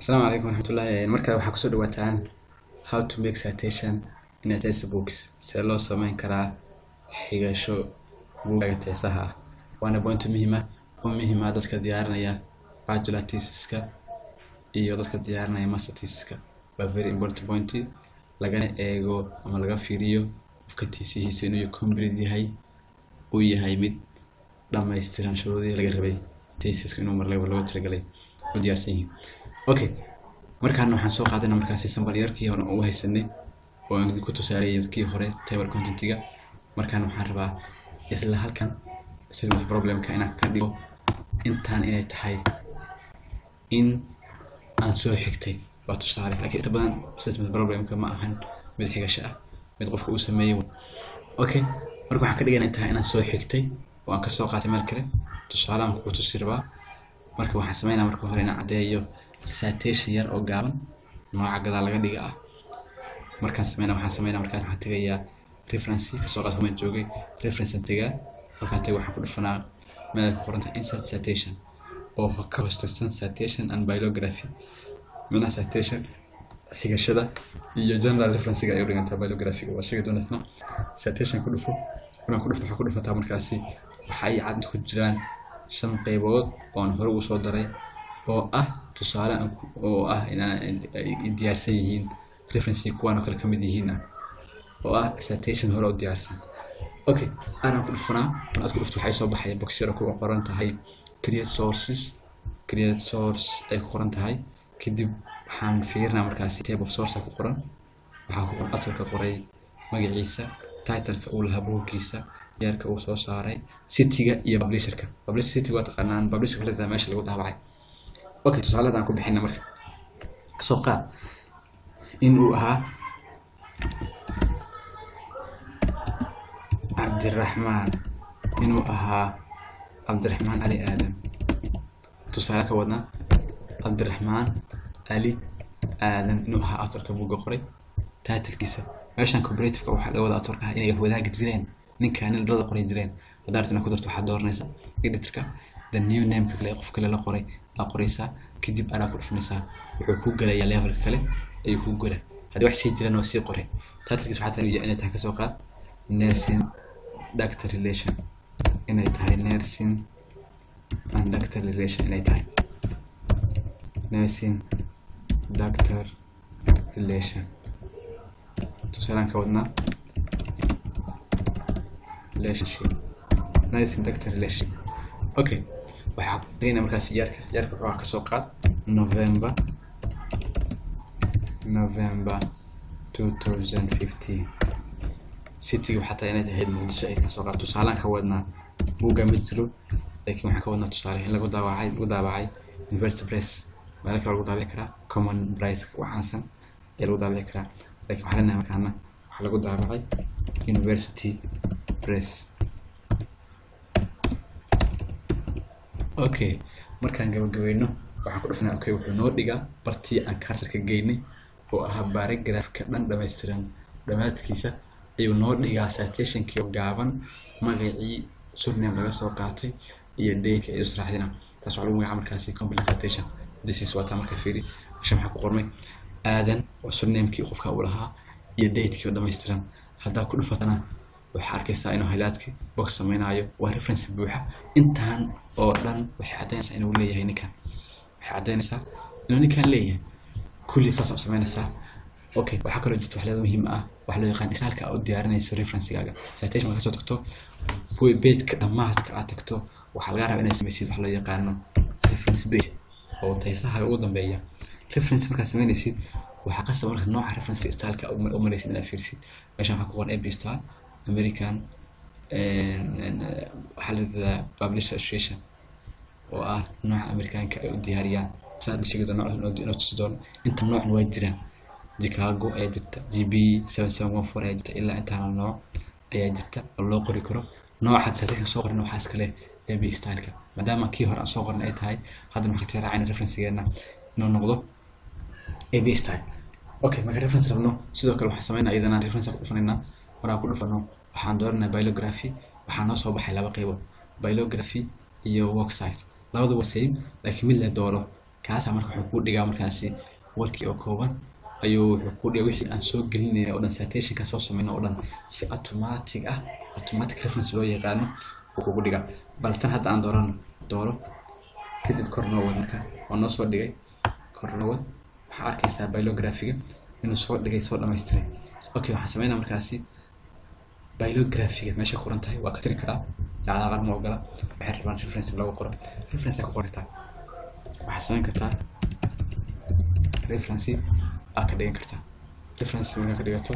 السلام عليكم ورحمة الله markaa waxaa kusoo dhawaataan how to make citation in a textbooks see loo sameyn karaa xigasho buugaga teesaha ah waana point muhiim ah dadka diyaarinaya bachelor thesis-ka iyo dadka diyaarinaya master thesis-ka waa very important point lagana eego ama laga fiiriyo qofka thesis-hiisa inuu complete yahay uu yahay mid dhammaystiran shuruudihii laga rabay thesis-ka inuu mar loo talagalay u diyaarsan yahay. Okay, markaan waxaan soo qaadanaa markaas sample yarkii hore oo haysanay oo aan ku tusaareeyay kii hore table content-iga. Markaan waxaan rabaa isla halkan statement problem-ka inaan ka dhigo intaan inay tahay in aan soo xigtay waa tusaale laakiin inta badan statement problem-ka ma ahan mid xigasho ah mid qofka uu sameeyo. Okay, marka waxaan ka dhiganaa intaan inaan soo xigtay oo aan ka soo qaatay meel kale tusaale aan ku tusi rabaa. marka waxaan sameynaa marka hore inaan cadeeyo citation yar oo gaaban nooca gadaal laga dhiga ah. markaan sameynaa markaas waxaan tagayaa reference ka soo qaatay ma joogay reference tagaa markaan tago waxaan ku dhufanaa meel ku qoran insert citation oo ka hoostaysan citation and bibliography mana citation xigashada iyo general reference ga ay u dhiganta bibliography waa shaqo doonayna citation ku dhufo waxaan ku dhufataa markaasi waxa ay cad ku jiraan shan qaybood oo hore u soo daray oo ah tusaale oo ah in diyaarsan yihiin reference kuwan kala kamid yihiin oo ah citation hore u diyaarsan. Okay, ana ku dhufanaa ku dhufto waxay soo baxay box yar ku qoran tahay create source ay ku qoran tahay kadib waxaan fiirnaa markaas table of source ku qoran waxa ku qoran author-ka qoray magaciisa title-ka uu lahaa buuggiisa yarka uu soo saaray city-ga iyo publisher-ka city waa taqaanaan publisher-ka la meesha lagu daabacay. Okay, tusaaladan ku bixinaa marka soo qaad in uu ahaa Cabdiraxmaan Ali Aadan tusaale ka wadna Cabdiraxmaan Ali Aadan inuu ahaa author-ka buugga qoray title-kiisa meeshan cooperative-ka waxa laga wada author-ka inay wadaag jireen ninkaan dad qoray jireen wadaartana ku darto waxa dooranaysa editor-ka the new name-ka kale qof kale la qoray qoraysa kadib ana ku dhufanaysa wuxuu ku galayaa level kale ay ku gala hadii wax sii jiraan oo sii qoray title-kiisa waxa tan inay tahay ka soo qaad nursing doctor relation inay tahay nursing and doctor relation inay tahay nursing doctor relation tusaale ka wadna relationship nursing doctor relation. Okay, waxaan qeynaa markaas yarka waxa ka soo qaad November 2015 city waxa tahay inay tahay Muqdisho ay ka soo qaad tusaale ka wadna buugga Metro laakiin waxa ka wadna tusaale in lagu daabacay University Press marka lagu daabaci karaa Common Price waxaan lagu daabaci karaa laakiin waxaan leenahay markaana waxa lagu daabacay University Press. Okay, markaan gabagabeyno waxaan ku dhufnaa okay wuxuu noo dhigaa bartii aan cursor-ka geynay oo ah paragraph-ka dhan dhameystiran dhamaadkiisa ayuu noo dhigaa citation-kii gaaban magacii surname laga soo qaatay iyo date ay israacdina taas waxa lagu magacaabaa markaasi complete citation. This is what marka fiiri waxa ku qormay aadan oo surname-kii qofka uu lahaa iyo date-kii dhameystiran hadaa ku dhufatana waxa arkaysaa inuu highlight-kii box sameeynaayo waa reference buuxa intaan oo dhan waxa cadeynaysaa inuu leeyahay ninkan waxa cadeynaysaa inuu ninkan leeyahay kulli saas oo sameynaysaa. Okay, waxa kale oo jirta wax muhiim ah wax loo yaqaan isaalka oo diyaarinayso reference-gaaga citation marka soo tagto page-ka dhamaadka aad tagto waxa laga rabaa inaad sameysid wax loo yaqaano reference page oo taysaha ugu dambeeya reference marka sameynaysid waxa qasab marka nooca reference style-ka oo maraysid inaad fiirsid meeshan waxa ku qoran AB style American حالة publisher association نوع أمريكان كدياريان ساد شيء كده نوع تصدون أنت نوع وايدرا شيكاغو أيدتا جي بي 7714 أيدتا إلا أنت على النوع أيدتا الله قريكرو نوع حتى تذكر صغر نوع حاس كله أبي ستايلك ما دام كيهر صغر نأيت هاي هذا المحتوى عين الريفرنس جينا نقضه أبي ستايل. أوكي ما الريفرنس لبنو سيدو كلو حسمينا إذا أنا الريفرنس أقفلنا ورا كله فنو waxaan doornaa bibliography waxaan noo soo baxay laba qaybood bibliography iyo worksite labaduba same laakiin mid la dooro kaasa marka wuxuu ku dhigaa markaasi warkii oo kooban ayuu wuxuu ku dhigaa wixii aan soo gelinayna oo dhan citation ka soo sameeyno oo dhan si automatic reference loo yaqaano oo kugu dhigaa bal tan hadda aan dooro kadib korno wad marka oo noo soo dhigay korno wad waxa arkaysaa bibliography-ga inuu soo dhigay soo dhameystiray okay waxaan sameeynaa markaasi bibliography-ga meesha qoran tahay waa ka tiri karaa dacada qaar ma ogola waxay rabaan reference lagu qoro reference ku qortaa waxaad samayn kartaa reference aad ka dhigan kartaa reference markaa ka dhigato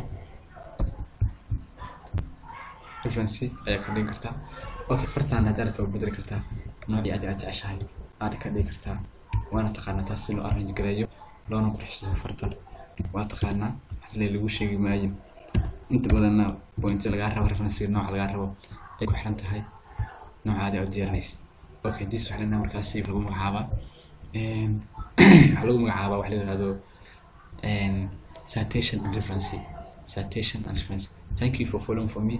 reference ayaa ka dhigan kartaa okay fartaan haddaad rabto bedeli kartaa noocii aad jeceshahay aad ka dhigi kartaa waana taqaanaa taas si loo arrange gareeyo loona qurxiyo farta waa taqaanaa hadii lagu sheegi maayo inta badanna point laga rabo reference nooc laga rabo ay ku xiran tahay noocaada oo diyaarinays okay this waxaan markaasi lagu magacaabaa wax la yiraahdo citation and reference thank you for following for me